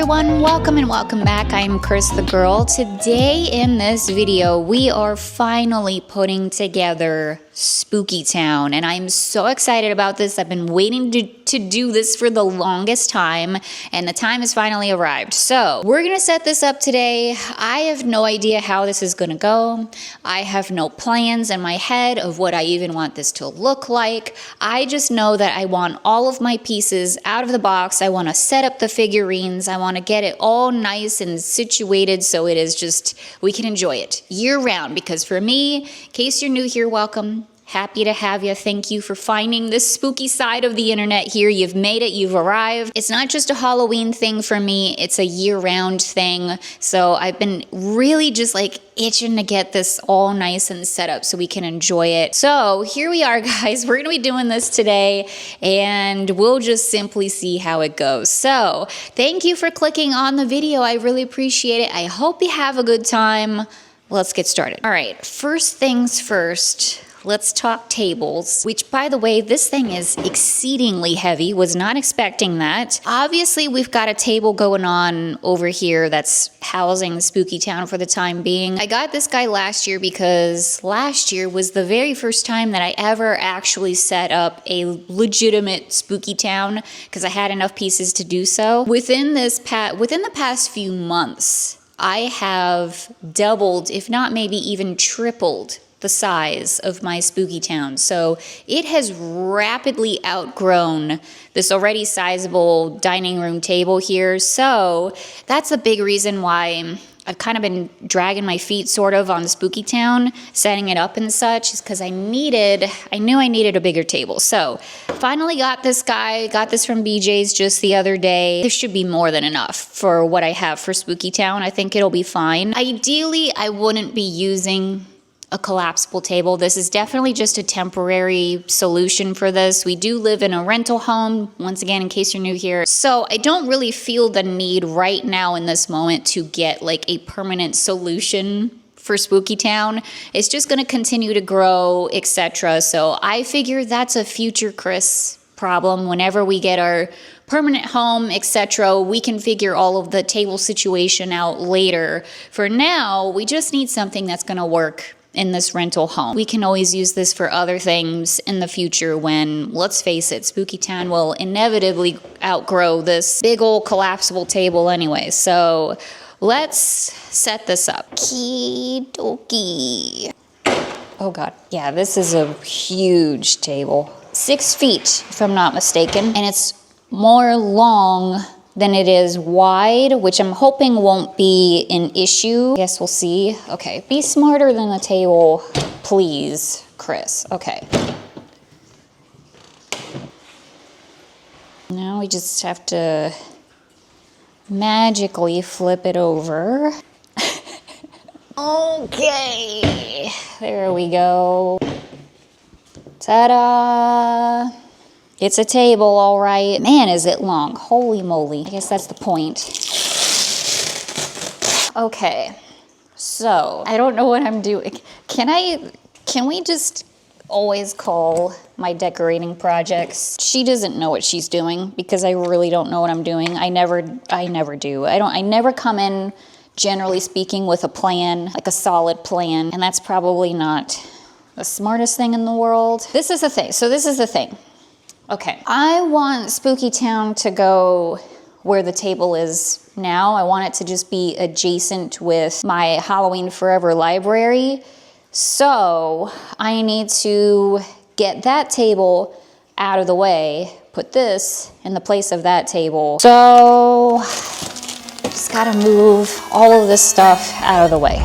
everyone, welcome and welcome back. I'm CrisTheGirl. Today in this video, we are finally putting together Spooky Town, and I'm so excited about this. I've been waiting to do this for the longest time, and the time has finally arrived. So we're gonna set this up today. I have no idea how this is gonna go. I have no plans in my head of what I even want this to look like. I just know that I want all of my pieces out of the box. I want to set up the figurines. I want to get it all nice and situated so it is just, we can enjoy it year round. Because for me, in case you're new here, welcome. Happy to have you. Thank you for finding this spooky side of the internet here. You've made it. You've arrived. It's not just a Halloween thing for me. It's a year-round thing. So I've been really just like itching to get this all nice and set up so we can enjoy it. So here we are, guys. We're going to be doing this today, and we'll just simply see how it goes. So thank you for clicking on the video. I really appreciate it. I hope you have a good time. Let's get started. All right. First things first. Let's talk tables, which, by the way, this thing is exceedingly heavy. Was not expecting that. Obviously, we've got a table going on over here that's housing Spooky Town for the time being. I got this guy last year because last year was the very first time that I ever actually set up a legitimate Spooky Town because I had enough pieces to do so. Within the past few months, I have doubled, if not maybe even tripled, the size of my Spooky Town. So it has rapidly outgrown this already sizable dining room table here. So that's a big reason why I've kind of been dragging my feet sort of on Spooky Town, setting it up and such, is because I knew I needed a bigger table. So finally got this guy, got this from BJ's just the other day. This should be more than enough for what I have for Spooky Town. I think it'll be fine. Ideally, I wouldn't be using a collapsible table. This is definitely just a temporary solution for this. We do live in a rental home, once again, in case you're new here. So I don't really feel the need right now in this moment to get like a permanent solution for Spooky Town. It's just gonna continue to grow, etc. So I figure that's a future Cris problem. Whenever we get our permanent home, etc., we can figure all of the table situation out later. For now, we just need something that's gonna work in this rental home. We can always use this for other things in the future when, let's face it, Spooky Town will inevitably outgrow this big old collapsible table anyway. So let's set this up. Okie dokie. Oh God. Yeah, this is a huge table. 6 feet, if I'm not mistaken. And it's more long than it is wide, which I'm hoping won't be an issue. I guess we'll see. Okay, be smarter than the table, please, Cris. Okay. Now we just have to magically flip it over. Okay, there we go. Ta-da! It's a table, all right. Man, is it long. Holy moly. I guess that's the point. Okay. So, I don't know what I'm doing. Can we just always call my decorating projects? She doesn't know what she's doing because I really don't know what I'm doing. I never do. I never come in, generally speaking, with a plan, like a solid plan. And that's probably not the smartest thing in the world. This is the thing. So this is the thing. Okay, I want Spooky Town to go where the table is now. I want it to just be adjacent with my Halloween Forever library. So I need to get that table out of the way, put this in the place of that table. So just gotta move all of this stuff out of the way.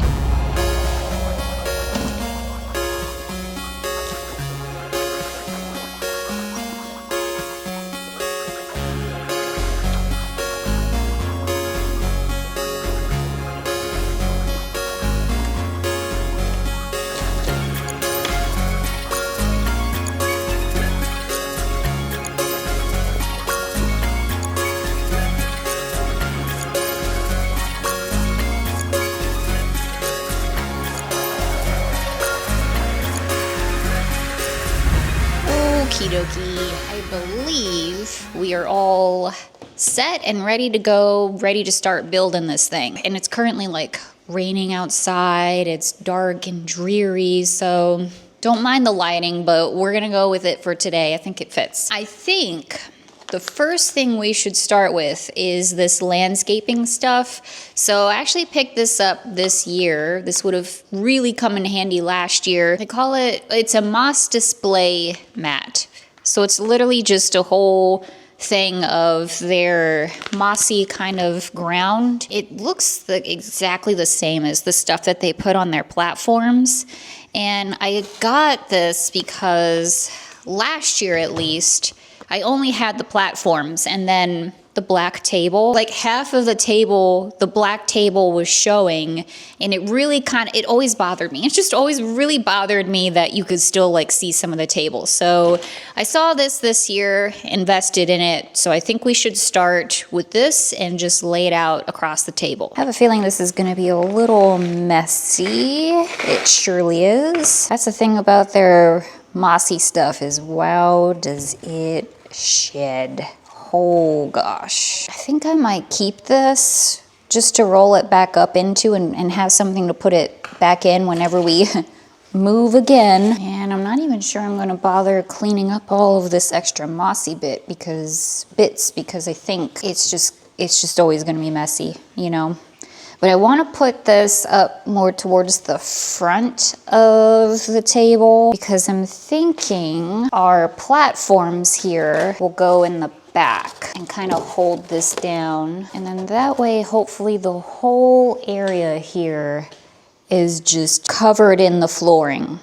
Okie dokie. I believe we are all set and ready to go, ready to start building this thing. And it's currently like raining outside. It's dark and dreary, so don't mind the lighting, but we're gonna go with it for today. I think it fits. I think the first thing we should start with is this landscaping stuff. So I actually picked this up this year. This would have really come in handy last year. They call it, it's a moss display mat. So it's literally just a whole thing of their mossy kind of ground. It looks exactly the same as the stuff that they put on their platforms. And I got this because last year at least, I only had the platforms and then the black table. Like half of the table, the black table was showing, and it really it always bothered me. It just always really bothered me that you could still like see some of the tables. So I saw this year, invested in it. So I think we should start with this and just lay it out across the table. I have a feeling this is gonna be a little messy. It surely is. That's the thing about their mossy stuff is, wow, does it shed. Oh gosh. I think I might keep this just to roll it back up into and have something to put it back in whenever we move again. And I'm not even sure I'm gonna bother cleaning up all of this extra mossy because I think it's just always gonna be messy, you know? But I want to put this up more towards the front of the table because I'm thinking our platforms here will go in the back and kind of hold this down. And then that way, hopefully the whole area here is just covered in the flooring.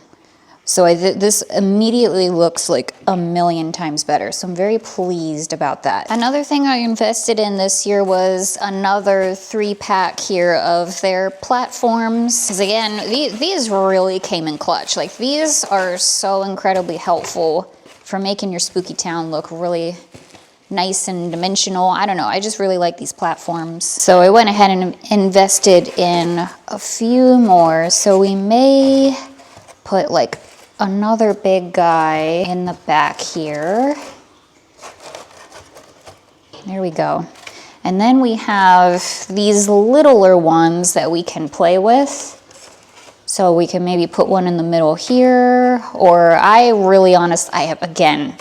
So this immediately looks like a million times better. So I'm very pleased about that. Another thing I invested in this year was another 3-pack here of their platforms. Because again, these really came in clutch. Like these are so incredibly helpful for making your spooky town look really nice and dimensional. I don't know, I just really like these platforms. So I went ahead and invested in a few more. So we may put like another big guy in the back here. There we go. And then we have these littler ones that we can play with. So we can maybe put one in the middle here, or I have, again,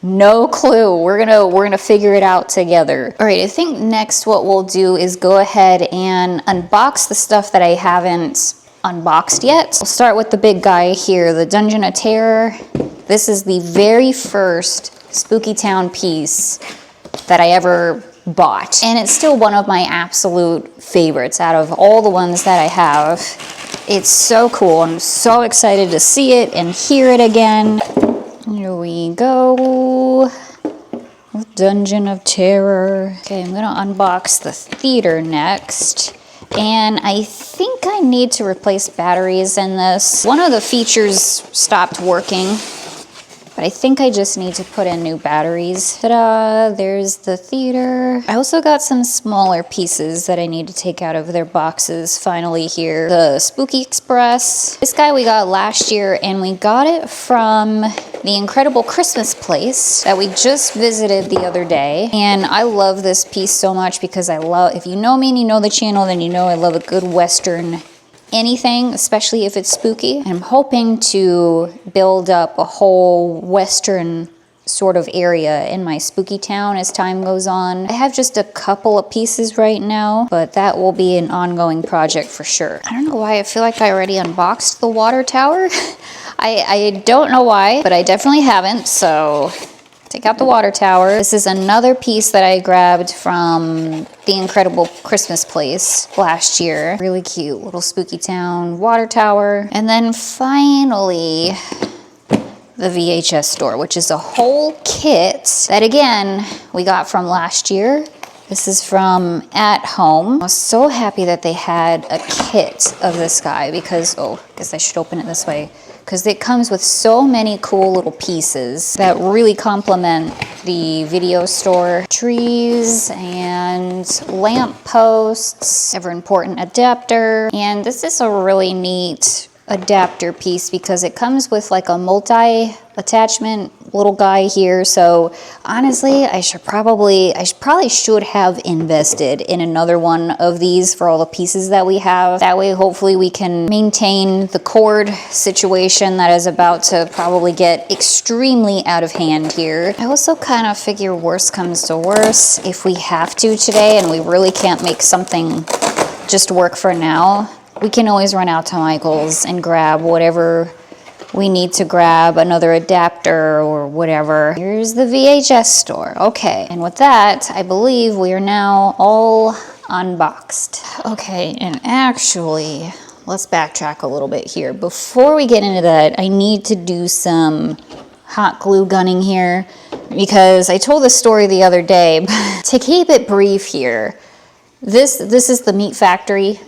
no clue. We're gonna figure it out together. All right, I think next what we'll do is go ahead and unbox the stuff that I haven't unboxed yet. We'll start with the big guy here, the Dungeon of Terror. This is the very first Spooky Town piece that I ever bought. And it's still one of my absolute favorites out of all the ones that I have. It's so cool. I'm so excited to see it and hear it again. Here we go. Dungeon of Terror. Okay, I'm gonna unbox the theater next. And I think I need to replace batteries in this. One of the features stopped working, but I think I just need to put in new batteries. Ta-da, there's the theater. I also got some smaller pieces that I need to take out of their boxes finally here. The Spooky Express. This guy we got last year, and we got it from the incredible Christmas place that we just visited the other day. And I love this piece so much because if you know me and you know the channel, then you know I love a good Western anything, especially if it's spooky. I'm hoping to build up a whole Western sort of area in my spooky town as time goes on. I have just a couple of pieces right now, but that will be an ongoing project for sure. I don't know why I feel like I already unboxed the water tower. I don't know why, but I definitely haven't, so take out the water tower. This is another piece that I grabbed from the incredible Christmas place last year. Really cute little spooky town water tower. And then finally, the VHS store, which is a whole kit that again, we got from last year. This is from At Home. I was so happy that they had a kit of this guy because, I guess I should open it this way. Because it comes with so many cool little pieces that really complement the video store. Trees and lamp posts, ever important adapter. And this is a really neat adapter piece because it comes with like a multi-attachment little guy here. So honestly, I probably should have invested in another one of these for all the pieces that we have. That way, hopefully we can maintain the cord situation that is about to probably get extremely out of hand here. I also kind of figure worst comes to worst, if we have to today and we really can't make something just work for now, we can always run out to Michael's and grab whatever we need to grab, another adapter or whatever. Here's the VHS store. Okay, and with that, I believe we are now all unboxed. Okay, and actually, let's backtrack a little bit here. Before we get into that, I need to do some hot glue gunning here because I told this story the other day, but to keep it brief here, this is the meat factory,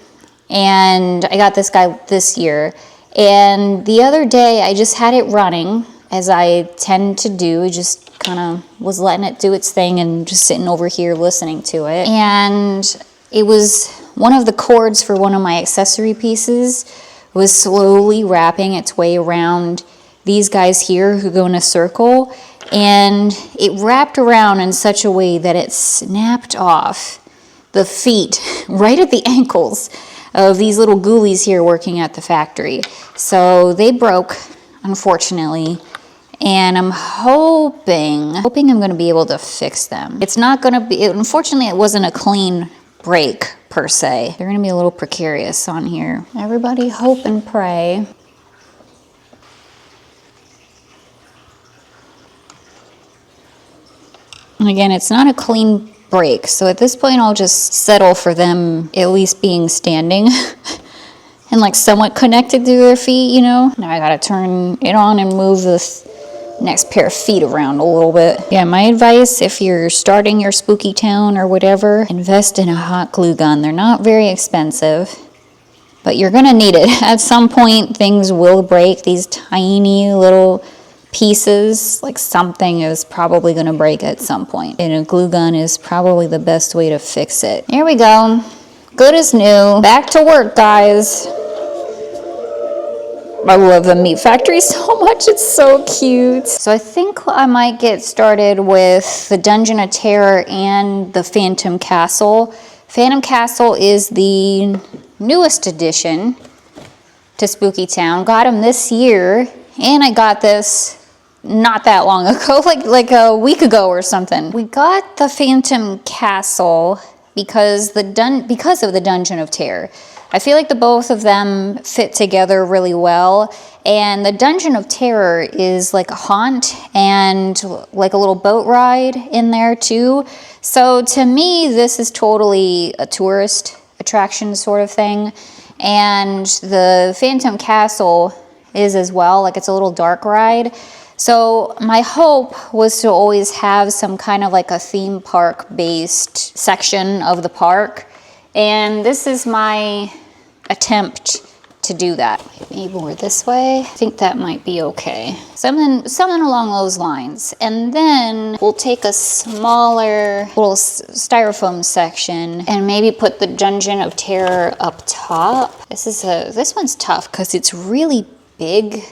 and I got this guy this year. And the other day, I just had it running, as I tend to do. I just kind of was letting it do its thing and just sitting over here listening to it. And it was one of the cords for one of my accessory pieces was slowly wrapping its way around these guys here who go in a circle. And it wrapped around in such a way that it snapped off the feet right at the ankles of these little ghoulies here working at the factory. So they broke, unfortunately, and I'm hoping I'm gonna be able to fix them. It's not gonna be, unfortunately it wasn't a clean break per se. They're gonna be a little precarious on here. Everybody hope and pray. And again, it's not a clean break. So at this point, I'll just settle for them at least being standing and like somewhat connected to their feet, you know? Now I gotta turn it on and move this next pair of feet around a little bit. Yeah, my advice, if you're starting your spooky town or whatever, invest in a hot glue gun. They're not very expensive, but you're gonna need it. At some point, things will break. These tiny little pieces, like something is probably going to break at some point, and a glue gun is probably the best way to fix it. Here we go, good as new. Back to work, guys. I love the meat factory so much, it's so cute. So I think I might get started with the Dungeon of Terror and the Phantom Castle. Phantom Castle is the newest addition to Spooky Town. Got them this year, and I got this not that long ago, like a week ago or something. We got the Phantom Castle because of the Dungeon of Terror. I feel like the both of them fit together really well, and the Dungeon of Terror is like a haunt and like a little boat ride in there too. So to me, this is totally a tourist attraction sort of thing, and the Phantom Castle is as well. Like, it's a little dark ride. So my hope was to always have some kind of like a theme park based section of the park, and this is my attempt to do that. Maybe more this way. I think that might be okay. Something along those lines. And then we'll take a smaller little styrofoam section and maybe put the Dungeon of Terror up top. This one's tough because it's really big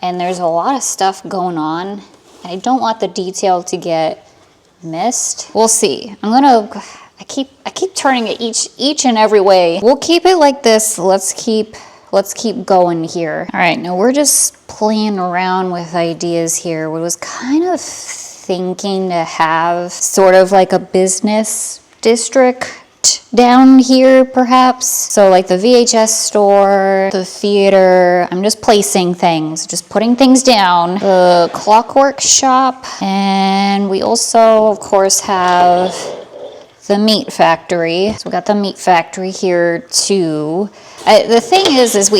and there's a lot of stuff going on. I don't want the detail to get missed. We'll see. I keep turning it each and every way. We'll keep it like this. Let's keep going here. All right, now we're just playing around with ideas here. We was kind of thinking to have sort of like a business district down here, perhaps. So like the VHS store, the theater, I'm just placing things, just putting things down. The clockwork shop, and we also, of course, have the meat factory. So we got the meat factory here too. The thing is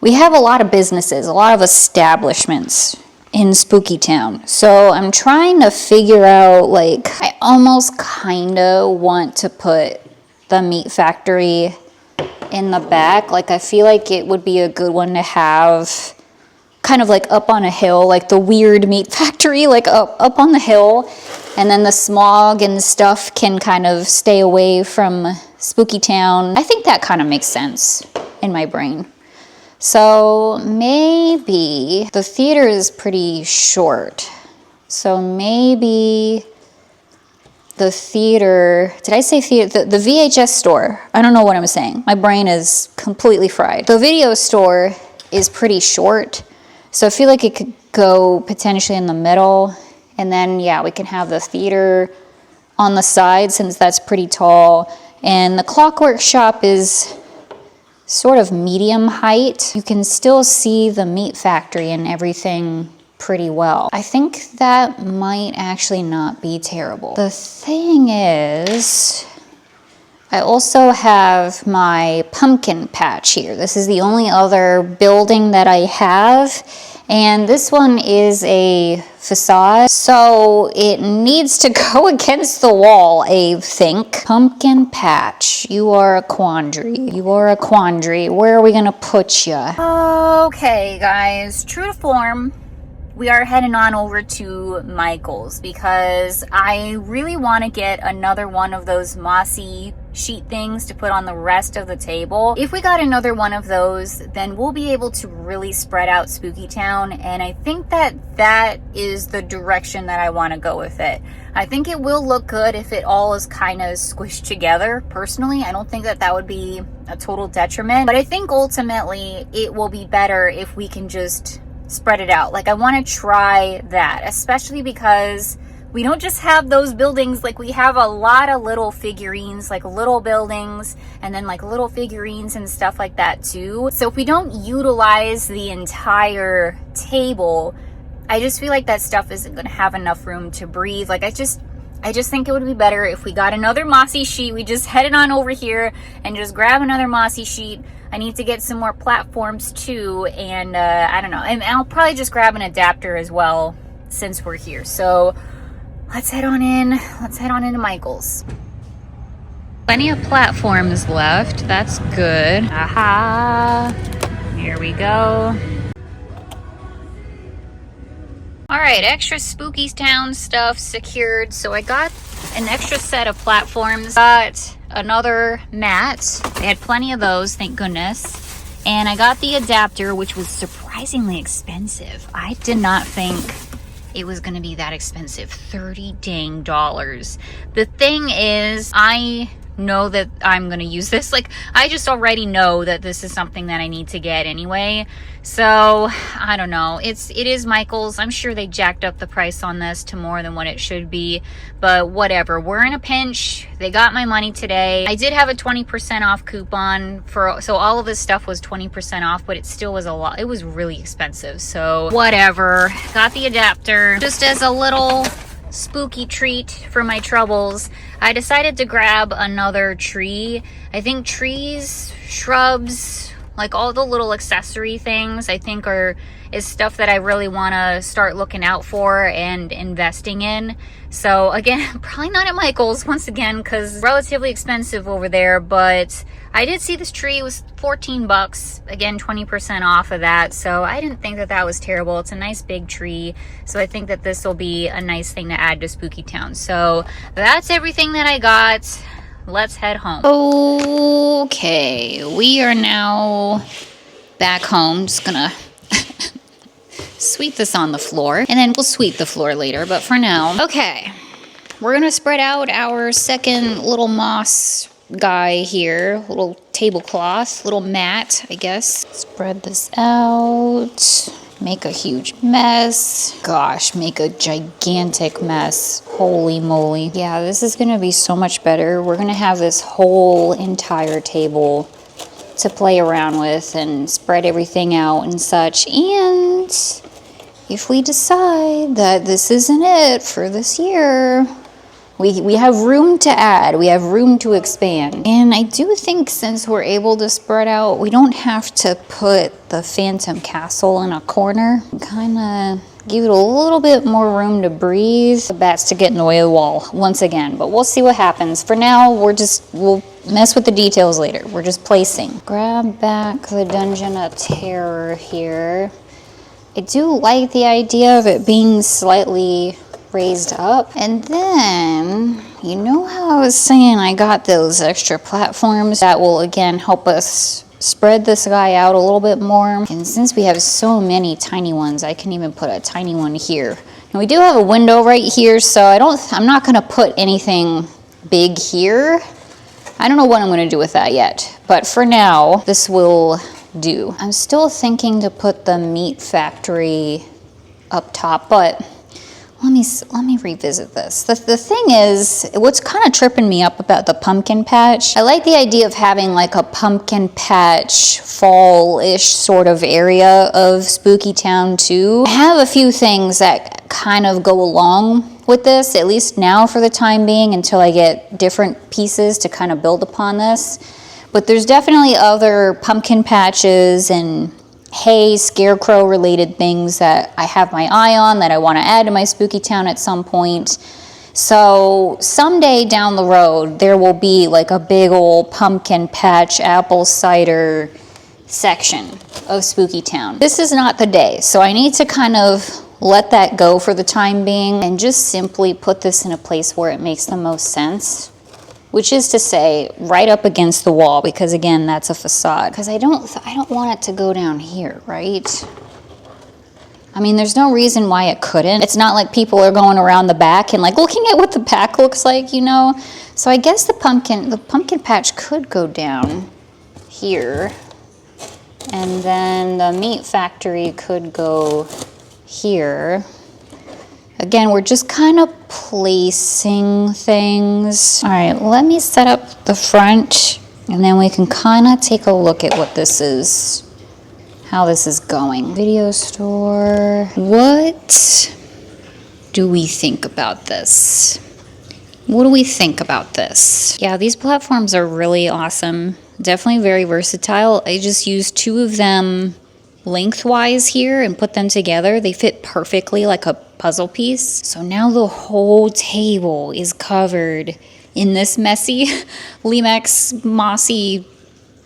we have a lot of businesses, a lot of establishments in Spooky Town. So I'm trying to figure out, like, I almost kind of want to put the meat factory in the back. Like, I feel like it would be a good one to have kind of like up on a hill, like the weird meat factory, like up on the hill. And then the smog and stuff can kind of stay away from Spooky Town. I think that kind of makes sense in my brain. So maybe the theater is pretty short. So maybe the theater, did I say theater? The VHS store. I don't know what I'm saying. My brain is completely fried. The video store is pretty short. So I feel like it could go potentially in the middle. And then, yeah, we can have the theater on the side since that's pretty tall. And the Clockwork Shop is sort of medium height. You can still see the meat factory and everything pretty well. I think that might actually not be terrible. The thing is, I also have my pumpkin patch here. This is the only other building that I have, and this one is a facade, so it needs to go against the wall, I think. Pumpkin patch, you are a quandary. You are a quandary. Where are we gonna put you? Okay, guys, true to form, we are heading on over to Michael's because I really want to get another one of those mossy sheet things to put on the rest of the table. If we got another one of those, then we'll be able to really spread out Spooky Town, and I think that is the direction that I want to go with it. I think it will look good if it all is kind of squished together. Personally, I don't think that would be a total detriment, but I think ultimately it will be better if we can just spread it out. Like, I want to try that, especially because we don't just have those buildings. Like, we have a lot of little figurines, like little buildings, and then like little figurines and stuff like that too. So if we don't utilize the entire table, I just feel like that stuff isn't going to have enough room to breathe. Like, I just think it would be better if we got another mossy sheet. We just headed on over here and just grab another mossy sheet. I need to get some more platforms too, and I don't know. And I'll probably just grab an adapter as well since we're here. So let's head on in. Let's head on into Michael's. Plenty of platforms left. That's good. Aha. Here we go. All right, extra Spooky Town stuff secured. So I got an extra set of platforms. Got another mat. They had plenty of those, thank goodness. And I got the adapter, which was surprisingly expensive. I did not think it was going to be that expensive. $30 dang dollars. The thing is, I know that I'm going to use this. Like, I just already know that this is something that I need to get anyway. So I don't know. It is Michael's. I'm sure they jacked up the price on this to more than what it should be, but whatever. We're in a pinch. They got my money today. I did have a 20% off coupon so all of this stuff was 20% off, but it still was a lot. It was really expensive. So whatever. Got the adapter just as a little spooky treat for my troubles. I decided to grab another tree. I think trees, shrubs, like all the little accessory things, I think is stuff that I really want to start looking out for and investing in. So again, probably not at Michael's once again, because relatively expensive over there, but I did see this tree. It was 14 bucks. Again, 20% off of that. So I didn't think that was terrible. It's a nice big tree. So I think that this will be a nice thing to add to Spooky Town. So that's everything that I got. Let's head home. Okay, we are now back home. Just gonna sweep this on the floor, and then we'll sweep the floor later, but for now. Okay, we're gonna spread out our second little moss guy here, little tablecloth, little mat, I guess. Spread this out. Make a huge mess. Gosh, make a gigantic mess. Holy moly. Yeah, this is gonna be so much better. We're gonna have this whole entire table to play around with and spread everything out and such. And if we decide that this isn't it for this year, we have room to add, we have room to expand. And I do think since we're able to spread out, we don't have to put the Phantom Castle in a corner. Kind of give it a little bit more room to breathe. The bats to get in the way of the wall once again, but we'll see what happens. For now, we'll mess with the details later. We're just placing. Grab back the Dungeon of Terror here. I do like the idea of it being slightly raised up. And then, you know how I was saying I got those extra platforms that will again help us spread this guy out a little bit more. And since we have so many tiny ones, I can even put a tiny one here. And we do have a window right here, so I'm not gonna put anything big here. I don't know what I'm gonna do with that yet, but for now, this will do. I'm still thinking to put the meat factory up top, but let me revisit this. The thing is, what's kind of tripping me up about the pumpkin patch, I like the idea of having like a pumpkin patch fall-ish sort of area of Spooky Town too. I have a few things that kind of go along with this, at least now for the time being, until I get different pieces to kind of build upon this. But there's definitely other pumpkin patches and hay, scarecrow related things that I have my eye on that I want to add to my Spooky Town at some point. So someday down the road, there will be like a big old pumpkin patch apple cider section of Spooky Town. This is not the day, so I need to kind of let that go for the time being and just simply put this in a place where it makes the most sense. Which is to say, right up against the wall, because again, that's a facade. Because I don't want it to go down here, right? I mean, there's no reason why it couldn't. It's not like people are going around the back and like looking at what the back looks like, you know? So I guess the pumpkin patch could go down here. And then the meat factory could go here. Again, we're just kind of placing things. All right, let me set up the front and then we can kind of take a look at what this is, how this is going. Video store. What do we think about this? What do we think about this? Yeah, these platforms are really awesome. Definitely very versatile. I just used 2 of them lengthwise here and put them together. They fit perfectly like a puzzle piece. So now the whole table is covered in this messy Lemax mossy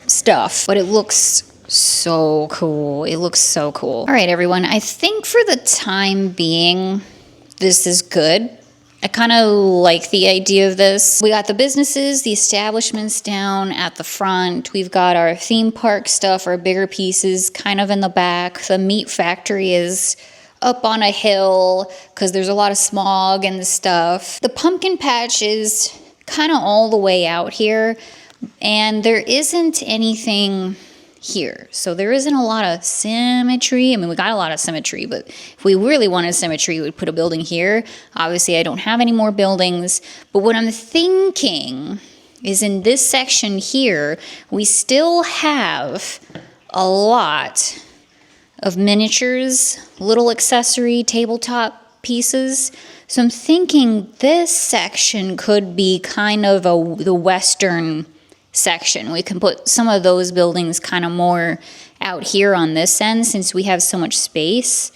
stuff, but it looks so cool. It looks so cool. All right, everyone, I think for the time being, this is good. I kind of like the idea of this. We got the businesses, the establishments down at the front. We've got our theme park stuff, our bigger pieces kind of in the back. The meat factory is up on a hill because there's a lot of smog and the stuff. The pumpkin patch is kind of all the way out here, and there isn't anything here. So there isn't a lot of symmetry. I mean, we got a lot of symmetry, but if we really wanted symmetry, we'd put a building here. Obviously, I don't have any more buildings, but what I'm thinking is in this section here, we still have a lot of miniatures, little accessory tabletop pieces. So I'm thinking this section could be kind of the western section. We can put some of those buildings kind of more out here on this end since we have so much space.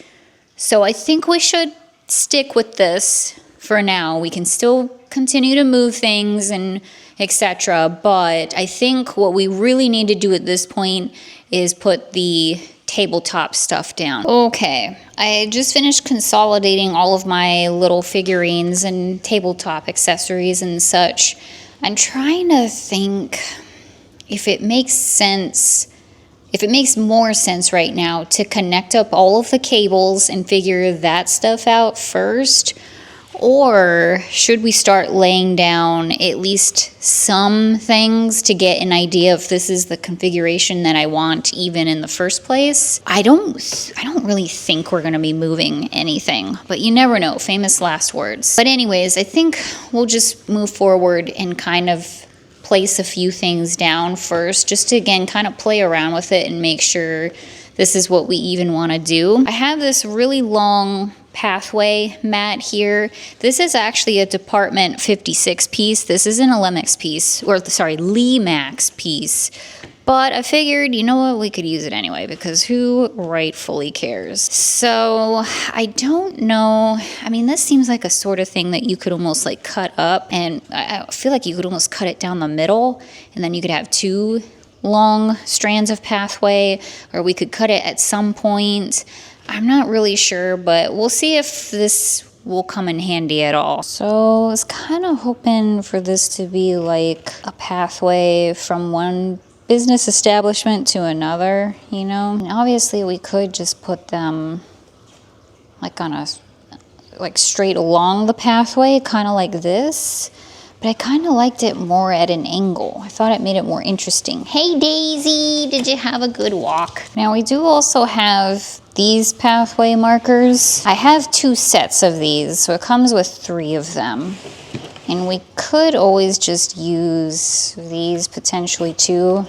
So I think we should stick with this for now. We can still continue to move things and etc. But I think what we really need to do at this point is put the tabletop stuff down. Okay, I just finished consolidating all of my little figurines and tabletop accessories and such. I'm trying to think if it makes sense, if it makes more sense right now to connect up all of the cables and figure that stuff out first, or should we start laying down at least some things to get an idea if this is the configuration that I want even in the first place? I don't really think we're going to be moving anything, but you never know. Famous last words. But anyways, I think we'll just move forward and kind of place a few things down first, just to again kind of play around with it and make sure this is what we even want to do. I have this really long pathway mat here. This is actually a Department 56 piece. This isn't a Lemax piece, or sorry, Lemax piece. But I figured, you know what, we could use it anyway, because who rightfully cares? So I don't know. I mean, this seems like a sort of thing that you could almost like cut up, and I feel like you could almost cut it down the middle, and then you could have 2 long strands of pathway, or we could cut it at some point. I'm not really sure, but we'll see if this will come in handy at all. So I was kind of hoping for this to be like a pathway from one business establishment to another, you know? And obviously we could just put them like on a, like straight along the pathway, kind of like this. But I kind of liked it more at an angle. I thought it made it more interesting. Hey Daisy, did you have a good walk? Now we do also have these pathway markers. I have 2 sets of these, so it comes with 3 of them. And we could always just use these potentially too,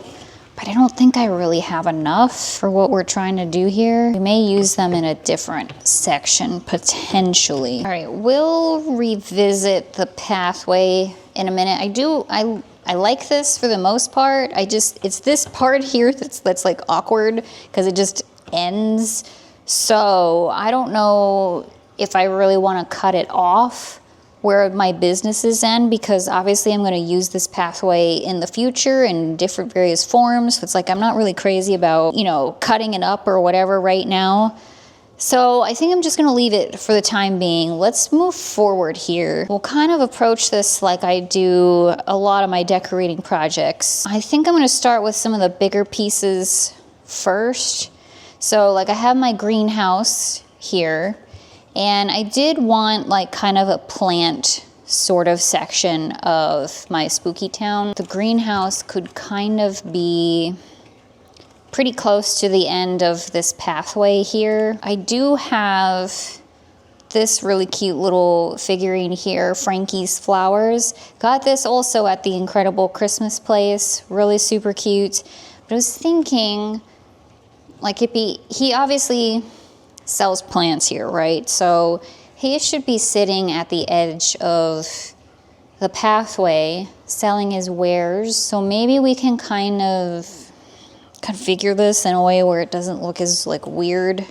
but I don't think I really have enough for what we're trying to do here. We may use them in a different section potentially. All right, we'll revisit the pathway in a minute. I like this for the most part. It's this part here that's like awkward because it just ends. So I don't know if I really want to cut it off where my businesses end, because obviously I'm going to use this pathway in the future in different various forms. So it's like I'm not really crazy about, you know, cutting it up or whatever right now. So I think I'm just going to leave it for the time being. Let's move forward here. We'll kind of approach this like I do a lot of my decorating projects. I think I'm going to start with some of the bigger pieces first. So like I have my greenhouse here. And I did want like kind of a plant sort of section of my spooky town. The greenhouse could kind of be pretty close to the end of this pathway here. I do have this really cute little figurine here, Frankie's Flowers. Got this also at the Incredible Christmas Place, really super cute. But I was thinking like he obviously sells plants here, right? So he should be sitting at the edge of the pathway selling his wares. So maybe we can kind of configure this in a way where it doesn't look as like weird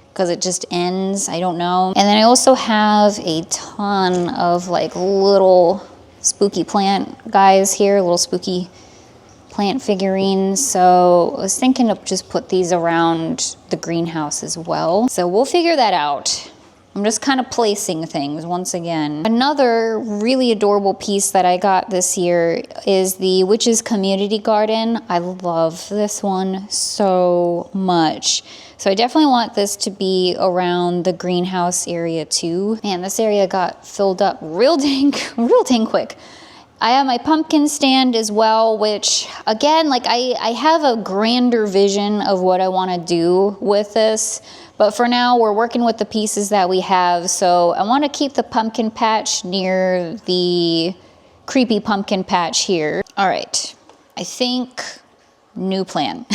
because it just ends. I don't know. And then I also have a ton of like little spooky plant guys here, little spooky plant figurines. So I was thinking to just put these around the greenhouse as well. So we'll figure that out. I'm just kind of placing things once again. Another really adorable piece that I got this year is the Witch's Community Garden. I love this one so much. So I definitely want this to be around the greenhouse area too. Man, this area got filled up real dang quick. I have my pumpkin stand as well, which again, like I have a grander vision of what I want to do with this. But for now, we're working with the pieces that we have. So I want to keep the pumpkin patch near the creepy pumpkin patch here. All right, I think new plan.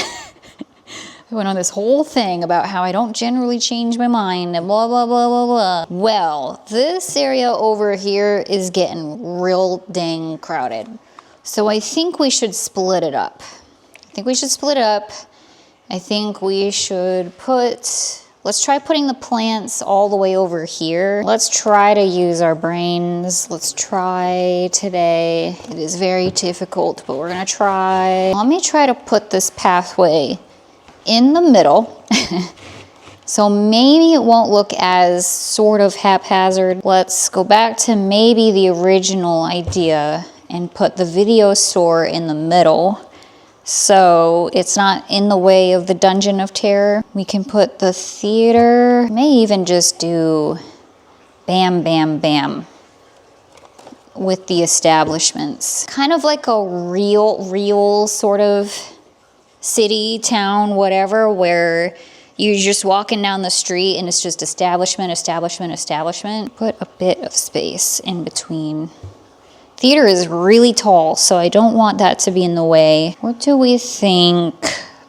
I went on this whole thing about how I don't generally change my mind and blah, blah, blah, blah, blah. Well, this area over here is getting real dang crowded. So I think we should split it up. I think we should put, let's try putting the plants all the way over here. Let's try to use our brains. Let's try today. It is very difficult, but we're gonna try. Let me try to put this pathway in the middle. So maybe it won't look as sort of haphazard. Let's go back to maybe the original idea and put the video store in the middle. So it's not in the way of the Dungeon of Terror. We can put the theater, may even just do bam, bam, bam with the establishments. Kind of like a real sort of city, town, whatever, where you're just walking down the street and it's just establishment, establishment, establishment. Put a bit of space in between. Theater is really tall, so I don't want that to be in the way. What do we think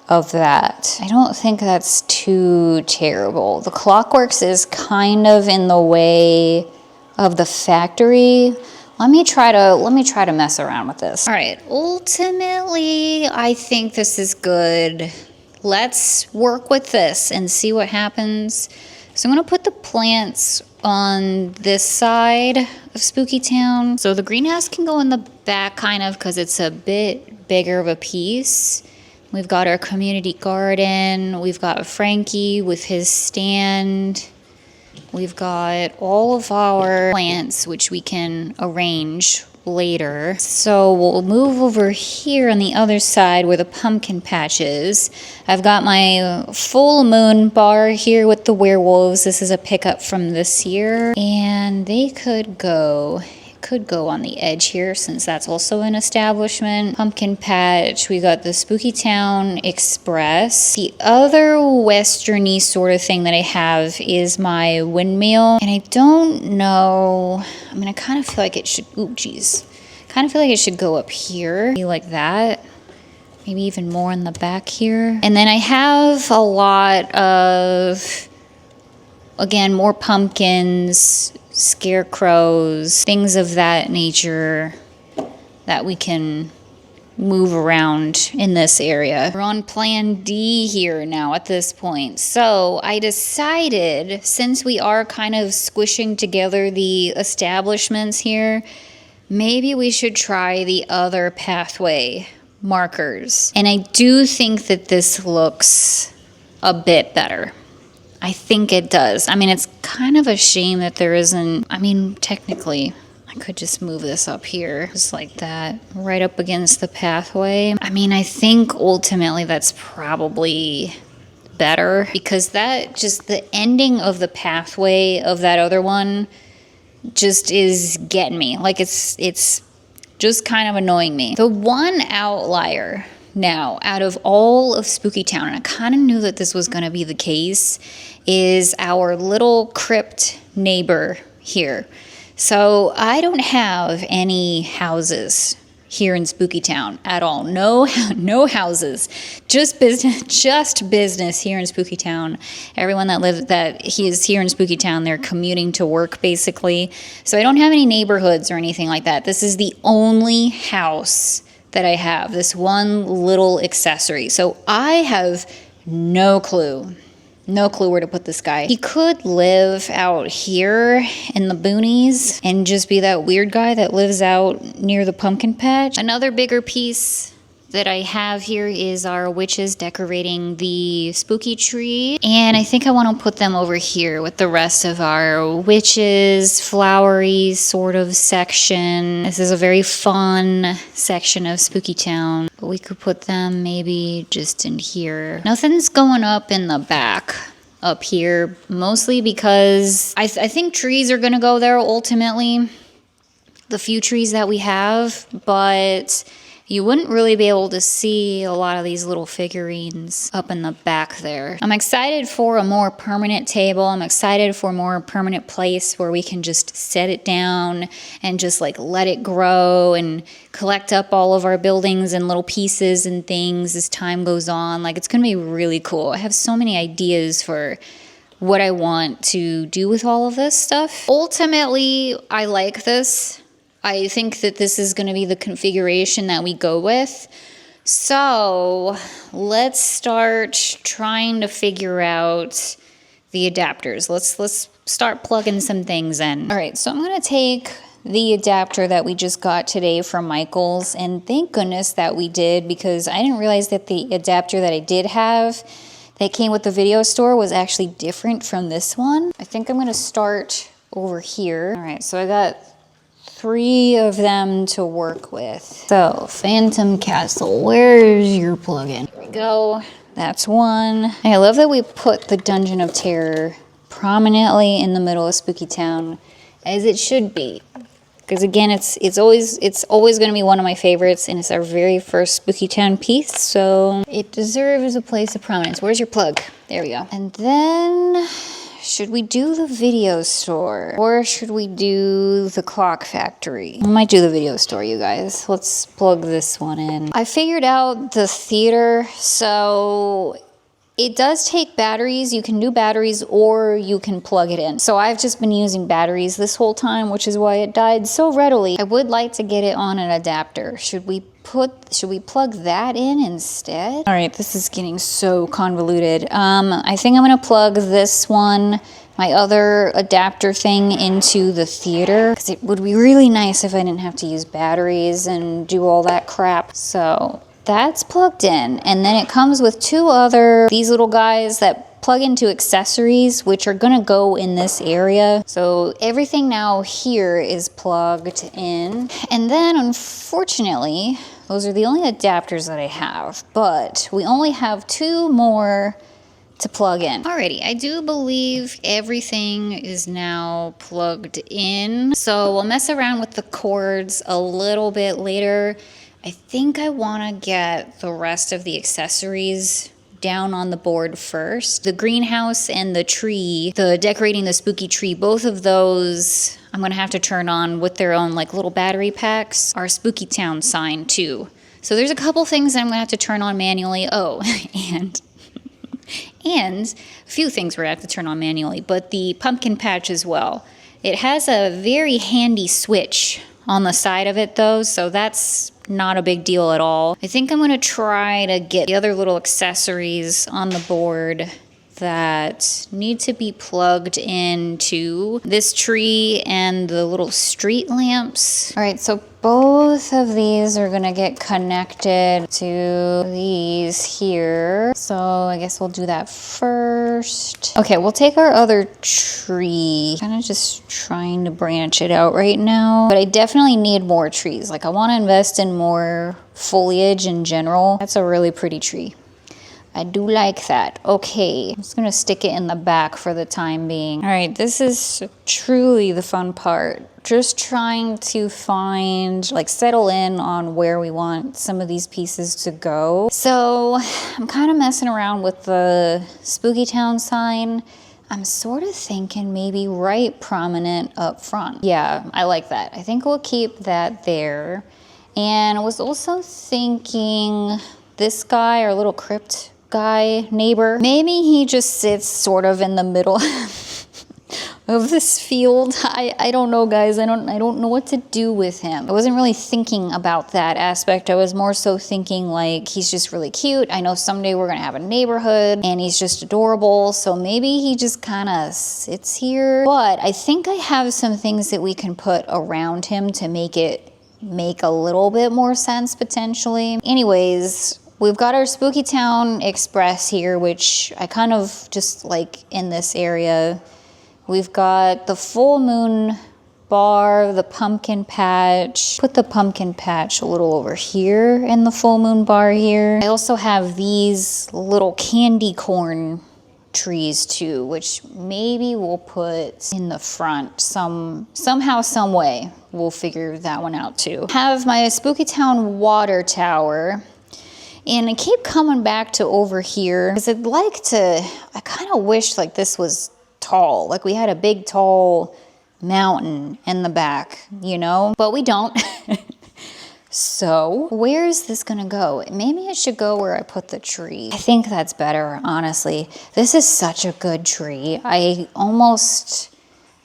of that? I don't think that's too terrible. The Clockworks is kind of in the way of the factory. Let me try to mess around with this. All right, ultimately, I think this is good. Let's work with this and see what happens. So I'm gonna put the plants on this side of Spooky Town. So the greenhouse can go in the back kind of because it's a bit bigger of a piece. We've got our community garden. We've got Frankie with his stand. We've got all of our plants, which we can arrange later. So we'll move over here on the other side where the pumpkin patch is. I've got my full moon bar here with the werewolves. This is a pickup from this year, and they could go on the edge here since that's also an establishment. Pumpkin patch, we got the Spooky Town Express. The other westerny sort of thing that I have is my windmill, and I don't know, I mean, I kind of feel like it should, ooh, geez. Kind of feel like it should go up here, be like that. Maybe even more in the back here. And then I have a lot of, again, more pumpkins, scarecrows, things of that nature that we can move around in this area. We're on plan D here now at this point. So I decided, since we are kind of squishing together the establishments here, maybe we should try the other pathway markers. And I do think that this looks a bit better. I think it does. I mean, it's kind of a shame that there isn't, I mean, technically, I could just move this up here, just like that, right up against the pathway. I mean, I think ultimately that's probably better because that just, the ending of the pathway of that other one just is getting me. Like, it's just kind of annoying me. The one outlier now, out of all of Spooky Town, and I kind of knew that this was going to be the case, is our little crypt neighbor here. So I don't have any houses here in Spooky Town at all. No houses, just business here in Spooky Town. Everyone that is here in Spooky Town, they're commuting to work basically. So I don't have any neighborhoods or anything like that. This is the only house that I have, this one little accessory. So I have no clue where to put this guy. He could live out here in the boonies and just be that weird guy that lives out near the pumpkin patch. Another bigger piece that I have here is our witches decorating the spooky tree. And I think I want to put them over here with the rest of our witches, flowery sort of section. This is a very fun section of Spooky Town. But we could put them maybe just in here. Nothing's going up in the back up here, mostly because I think trees are going to go there ultimately. The few trees that we have, but you wouldn't really be able to see a lot of these little figurines up in the back there. I'm excited for a more permanent table. I'm excited for a more permanent place where we can just set it down and just like let it grow and collect up all of our buildings and little pieces and things as time goes on. Like, it's gonna be really cool. I have so many ideas for what I want to do with all of this stuff. Ultimately, I like this. I think that this is going to be the configuration that we go with. So let's start trying to figure out the adapters. Let's start plugging some things in. All right, so I'm going to take the adapter that we just got today from Michael's, and thank goodness that we did, because I didn't realize that the adapter that I did have that came with the video store was actually different from this one. I think I'm going to start over here. All right, so I got 3 of them to work with. So, Phantom Castle, where's your plug-in? Here we go. That's one. I love that we put the Dungeon of Terror prominently in the middle of Spooky Town, as it should be. Because again, it's always going to be one of my favorites, and it's our very first Spooky Town piece, so it deserves a place of prominence. Where's your plug? There we go. And then, should we do the video store, or should we do the clock factory? I might do the video store, you guys. Let's plug this one in. I figured out the theater, so it does take batteries. You can do batteries, or you can plug it in. So I've just been using batteries this whole time, which is why it died so readily. I would like to get it on an adapter. Should we plug that in instead? All right, this is getting so convoluted. I think I'm gonna plug this one, my other adapter thing, into the theater, because it would be really nice if I didn't have to use batteries and do all that crap. So that's plugged in, and then it comes with 2 other, these little guys that plug into accessories, which are gonna go in this area. So everything now here is plugged in. And then unfortunately, those are the only adapters that I have, but we only have 2 more to plug in. Alrighty, I do believe everything is now plugged in. So we'll mess around with the cords a little bit later. I think I wanna get the rest of the accessories down on the board first. The greenhouse and the tree, the decorating the spooky tree, both of those I'm gonna have to turn on with their own like little battery packs. Our Spooky Town sign too. So there's a couple things that I'm gonna have to turn on manually. Oh, and a few things we're gonna have to turn on manually, but the pumpkin patch as well. It has a very handy switch on the side of it though, so that's not a big deal at all. I think I'm gonna try to get the other little accessories on the board that need to be plugged into this tree and the little street lamps. All right, so both of these are gonna get connected to these here. So I guess we'll do that first. Okay, we'll take our other tree. Kind of just trying to branch it out right now, but I definitely need more trees. Like I wanna invest in more foliage in general. That's a really pretty tree. I do like that. Okay, I'm just gonna stick it in the back for the time being. All right, this is truly the fun part. Just trying to find, like settle in on where we want some of these pieces to go. So I'm kind of messing around with the Spooky Town sign. I'm sort of thinking maybe right prominent up front. Yeah, I like that. I think we'll keep that there. And I was also thinking this guy, our little crypt guy, neighbor, maybe he just sits sort of in the middle of this field. I don't know, guys. I don't know what to do with him. I wasn't really thinking about that aspect. I was more so thinking like he's just really cute. I know someday we're gonna have a neighborhood and he's just adorable, so maybe he just kind of sits here. But I think I have some things that we can put around him to make it make a little bit more sense potentially. Anyways, we've got our Spooky Town Express here, which I kind of just like in this area. We've got the full moon bar, the pumpkin patch. Put the pumpkin patch a little over here in the full moon bar here. I also have these little candy corn trees too, which maybe we'll put in the front somehow, some way. We'll figure that one out too. Have my Spooky Town water tower. And I keep coming back to over here because I kind of wish like this was tall. Like we had a big tall mountain in the back, you know, but we don't. So where is this gonna go? Maybe it should go where I put the tree. I think that's better, honestly. This is such a good tree. I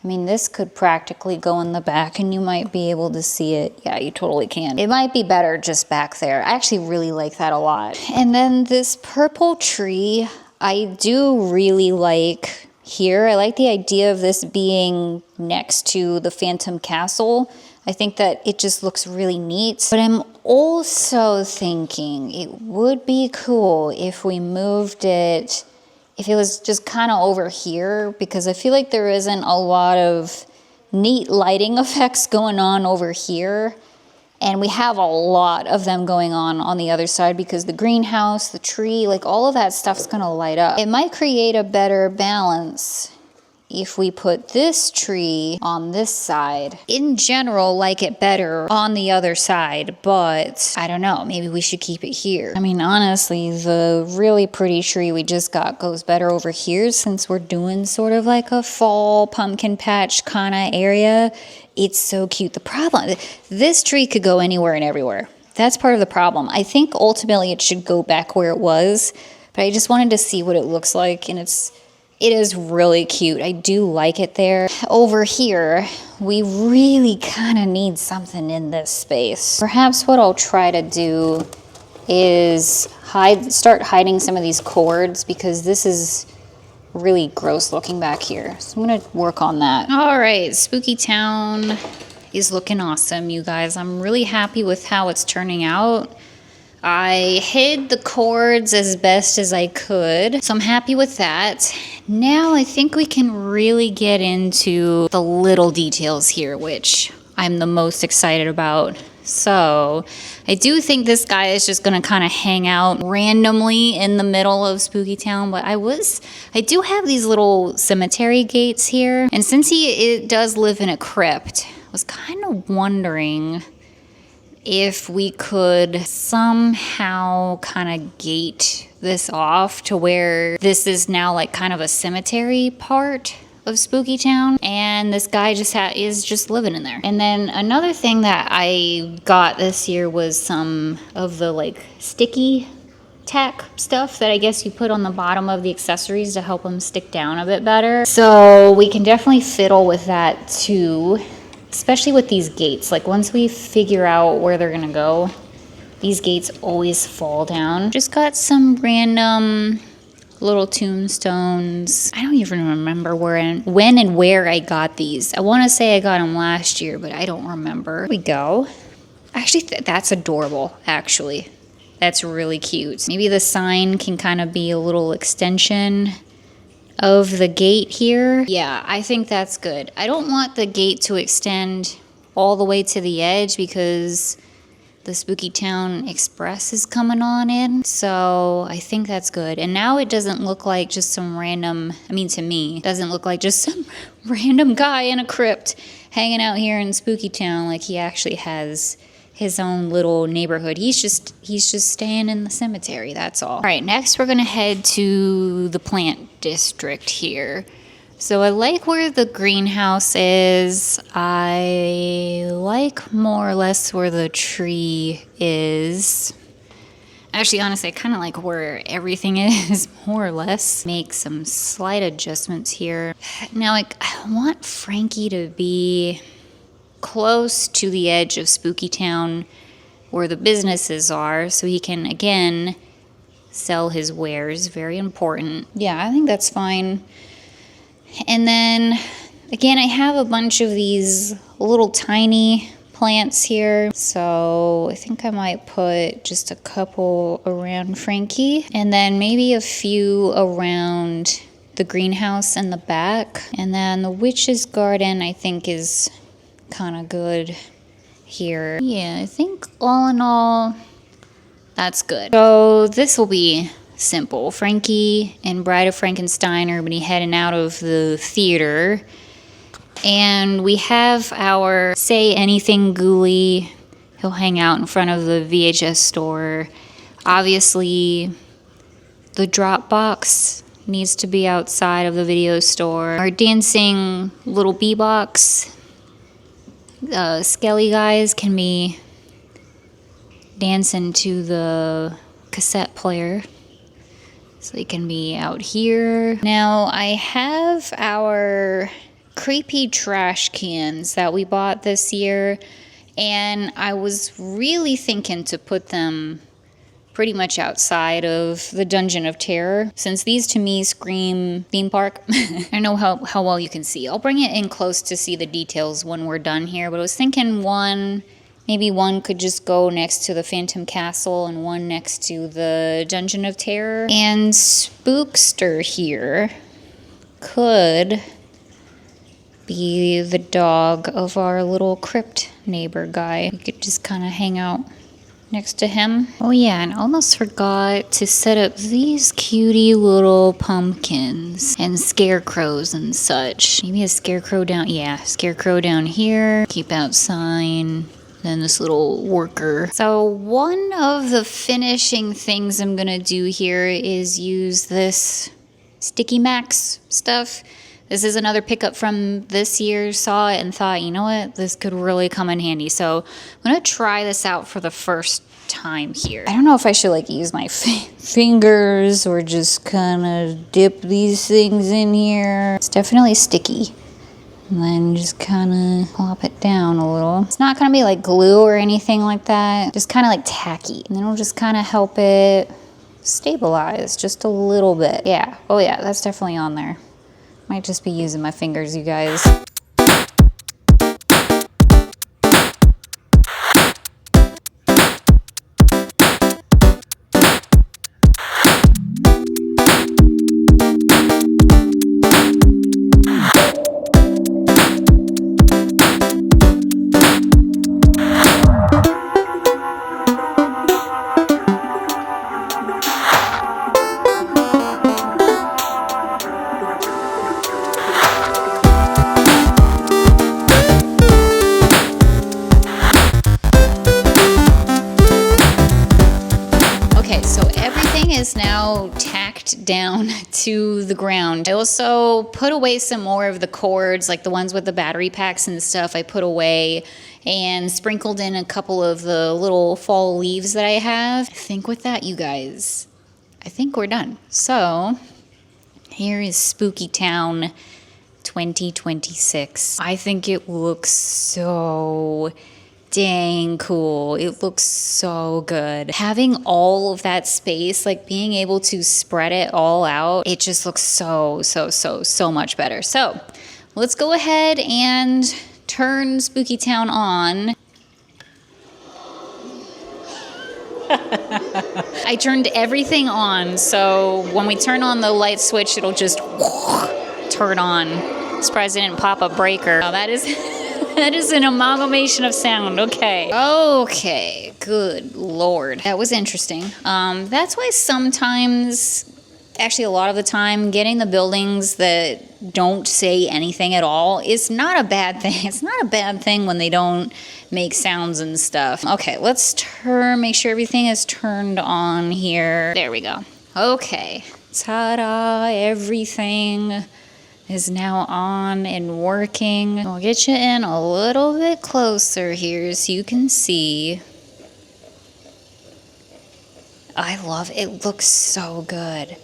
mean, this could practically go in the back and you might be able to see it. Yeah, you totally can. It might be better just back there. I actually really like that a lot. And then this purple tree, I do really like here. I like the idea of this being next to the Phantom Castle. I think that it just looks really neat. But I'm also thinking it would be cool if we moved it, if it was just kind of over here, because I feel like there isn't a lot of neat lighting effects going on over here. And we have a lot of them going on the other side because the greenhouse, the tree, like all of that stuff's gonna light up. It might create a better balance if we put this tree on this side. In general, like it better on the other side, but I don't know, maybe we should keep it here. I mean, honestly, the really pretty tree we just got goes better over here since we're doing sort of like a fall pumpkin patch kind of area. It's so cute. The problem, this tree could go anywhere and everywhere. That's part of the problem. I think ultimately it should go back where it was, but I just wanted to see what it looks like, and it is really cute. I do like it there. Over here, we really kind of need something in this space. Perhaps what I'll try to do is start hiding some of these cords because this is really gross looking back here. So I'm gonna work on that. All right, Spooky Town is looking awesome, you guys. I'm really happy with how it's turning out. I hid the cords as best as I could, so I'm happy with that. Now I think we can really get into the little details here, which I'm the most excited about. So I do think this guy is just gonna kind of hang out randomly in the middle of Spooky Town, but I do have these little cemetery gates here, and since it does live in a crypt, I was kind of wondering if we could somehow kind of gate this off to where this is now like kind of a cemetery part of Spooky Town, and this guy is just living in there. And then another thing that I got this year was some of the like sticky tack stuff that I guess you put on the bottom of the accessories to help them stick down a bit better. So we can definitely fiddle with that too. Especially with these gates, like once we figure out where they're gonna go, these gates always fall down. Just got some random little tombstones. I don't even remember when and where I got these. I wanna say I got them last year, but I don't remember. Here we go. Actually, that's adorable, actually. That's really cute. Maybe the sign can kind of be a little extension of the gate here. Yeah, I think that's good. I don't want the gate to extend all the way to the edge because the Spooky Town Express is coming on in. So I think that's good. And now it doesn't look like just some random, to me, it doesn't look like just some random guy in a crypt hanging out here in Spooky Town. Like he actually has his own little neighborhood. He's just staying in the cemetery, that's all. All right, next we're gonna head to the plant district here. So I like where the greenhouse is. I like more or less where the tree is. Actually, honestly, I kind of like where everything is, more or less. Make some slight adjustments here. Now, like, I want Frankie to be close to the edge of Spooky Town where the businesses are so he can, again, sell his wares. Very important. Yeah, I think that's fine. And then, again, I have a bunch of these little tiny plants here. So I think I might put just a couple around Frankie and then maybe a few around the greenhouse in the back. And then the witch's garden, I think, is kind of good here. Yeah, I think all in all, that's good. So this will be simple. Frankie and Bride of Frankenstein are going to be heading out of the theater. And we have our Say Anything Ghoulie. He'll hang out in front of the VHS store. Obviously, the drop box needs to be outside of the video store. Our dancing little bee-box Skelly guys can be dancing to the cassette player. So they can be out here. Now I have our creepy trash cans that we bought this year, and I was really thinking to put them pretty much outside of the Dungeon of Terror, since these to me scream theme park. I don't know how well you can see. I'll bring it in close to see the details when we're done here, but I was thinking maybe one could just go next to the Phantom Castle and one next to the Dungeon of Terror. And Spookster here could be the dog of our little crypt neighbor guy. We could just kind of hang out next to him. Oh yeah, and I almost forgot to set up these cutie little pumpkins and scarecrows and such. Maybe a scarecrow down here. Keep out sign. Then this little worker. So one of the finishing things I'm gonna do here is use this Sticky Max stuff. This is another pickup from this year. Saw it and thought, you know what, this could really come in handy. So I'm gonna try this out for the first time here. I don't know if I should like use my fingers or just kind of dip these things in here. It's definitely sticky. And then just kind of plop it down a little. It's not gonna be like glue or anything like that. Just kind of like tacky. And then it'll just kind of help it stabilize just a little bit. Yeah, oh yeah, that's definitely on there. Might just be using my fingers, you guys. now tacked down to the ground. I also put away some more of the cords, like the ones with the battery packs and stuff I put away, and sprinkled in a couple of the little fall leaves that I have. I think with that, you guys, I think we're done. So here is Spooky Town 2026. I think it looks so dang cool. It looks so good. Having all of that space, like being able to spread it all out, it just looks so much better. So let's go ahead and turn Spooky Town on. I turned everything on, so when we turn on the light switch, it'll just turn on. Surprised I didn't pop a breaker. Oh, that is that is an amalgamation of sound. Okay, good lord, that was interesting. That's why sometimes, actually a lot of the time, getting the buildings that don't say anything at all is not a bad thing. It's not a bad thing when they don't make sounds and stuff. Okay, let's make sure everything is turned on here. There we go. Okay, ta-da, everything is now on and working. I'll get you in a little bit closer here so you can see. I love it. It looks so good.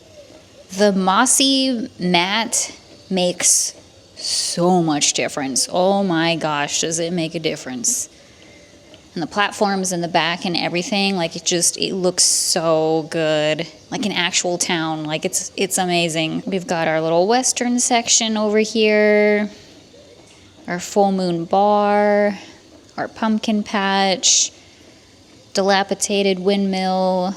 The mossy matte makes so much difference. Oh my gosh, does it make a difference. And the platforms in the back and everything, like it looks so good. Like an actual town, like it's amazing. We've got our little western section over here, our full moon bar, our pumpkin patch, dilapidated windmill.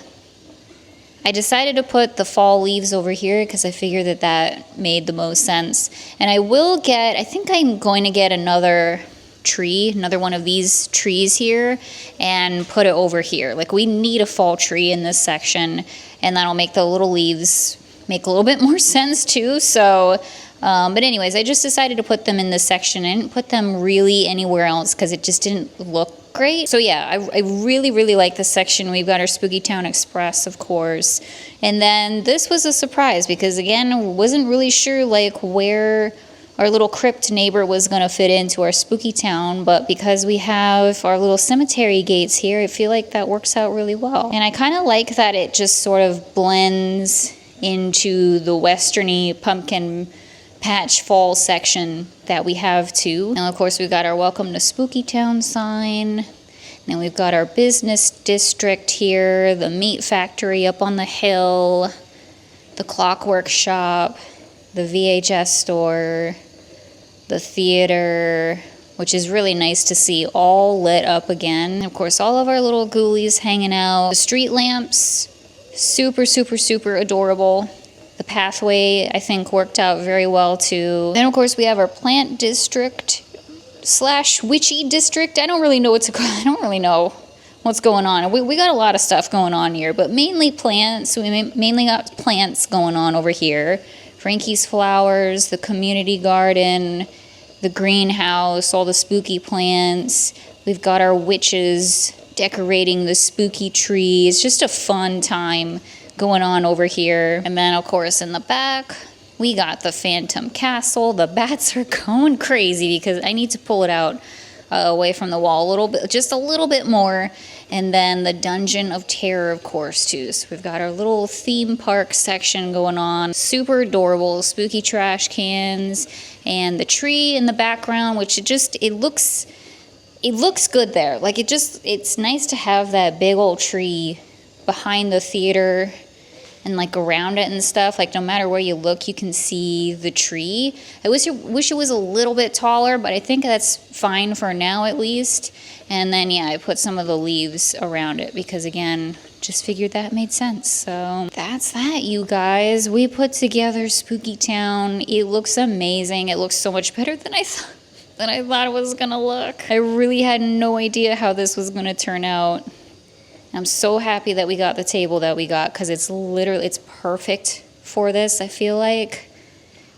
I decided to put the fall leaves over here because I figured that made the most sense. And I think I'm going to get another one of these trees here and put it over here. Like we need a fall tree in this section, and that'll make the little leaves make a little bit more sense too. So, but anyways, I just decided to put them in this section. I didn't put them really anywhere else because it just didn't look great. So yeah, I really like this section. We've got our Spooky Town Express, of course. And then this was a surprise because again, I wasn't really sure like where our little crypt neighbor was going to fit into our Spooky Town, but because we have our little cemetery gates here, I feel like that works out really well. And I kind of like that it just sort of blends into the westerny pumpkin patch fall section that we have too. And of course we've got our Welcome to Spooky Town sign. And then we've got our business district here, the meat factory up on the hill, the clockwork shop, the VHS store, the theater, which is really nice to see all lit up again. And of course, all of our little ghoulies hanging out. The street lamps, super adorable. The pathway, I think, worked out very well too. Then of course, we have our plant district / witchy district. I don't really know what's going on. We got a lot of stuff going on here, but mainly plants. We mainly got plants going on over here. Frankie's flowers, the community garden, the greenhouse, all the spooky plants. We've got our witches decorating the spooky tree. It's just a fun time going on over here. And then, of course, in the back, we got the Phantom Castle. The bats are going crazy because I need to pull it out away from the wall a little bit, just a little bit more. And then the Dungeon of Terror, of course, too. So we've got our little theme park section going on. Super adorable, spooky trash cans. And the tree in the background, which it looks good there. Like it's nice to have that big old tree behind the theater and like around it and stuff. Like no matter where you look, you can see the tree. I wish it was a little bit taller, but I think that's fine for now at least. And then yeah, I put some of the leaves around it because again, just figured that made sense. So that's that, you guys. We put together Spooky Town. It looks amazing. It looks so much better than I thought it was gonna look. I really had no idea how this was gonna turn out. I'm so happy that we got the table that we got because it's perfect for this, I feel like.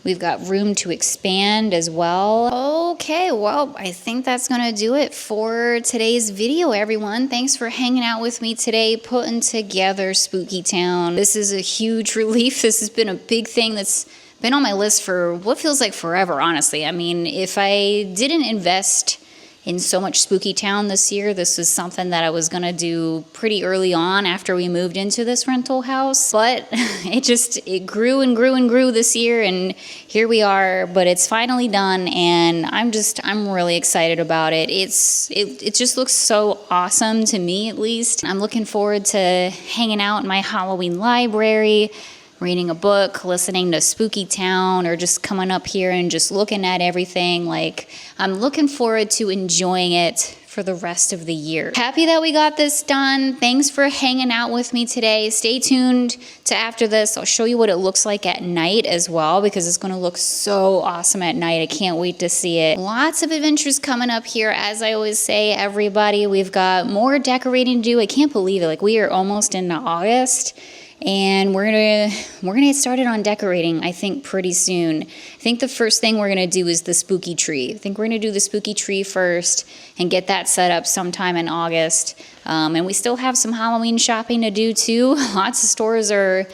We've got room to expand as well. Okay, well, I think that's gonna do it for today's video, everyone. Thanks for hanging out with me today, putting together Spooky Town. This is a huge relief. This has been a big thing that's been on my list for what feels like forever, honestly. I mean, if I didn't invest in so much Spooky Town this year, this was something that I was gonna do pretty early on after we moved into this rental house. But it grew and grew and grew this year, and here we are. But it's finally done, and I'm really excited about it. It just looks so awesome to me, at least. I'm looking forward to hanging out in my Halloween library, reading a book, listening to Spooky Town, or just coming up here and just looking at everything. Like, I'm looking forward to enjoying it for the rest of the year. Happy that we got this done. Thanks for hanging out with me today. Stay tuned to after this. I'll show you what it looks like at night as well, because it's gonna look so awesome at night. I can't wait to see it. Lots of adventures coming up here. As I always say, everybody, we've got more decorating to do. I can't believe it. Like, we are almost into August. And we're gonna get started on decorating, I think, pretty soon. I think the first thing we're gonna do is the spooky tree. I think we're gonna do the spooky tree first and get that set up sometime in August. And we still have some Halloween shopping to do too. Lots of stores are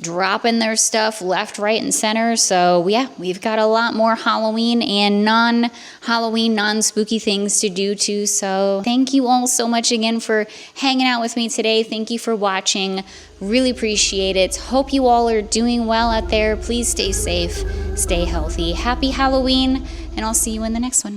dropping their stuff left, right, and center. So yeah, we've got a lot more Halloween and non-Halloween, non-spooky things to do too. So thank you all so much again for hanging out with me today. Thank you for watching. Really appreciate it. Hope you all are doing well out there. Please stay safe, stay healthy. Happy Halloween, and I'll see you in the next one.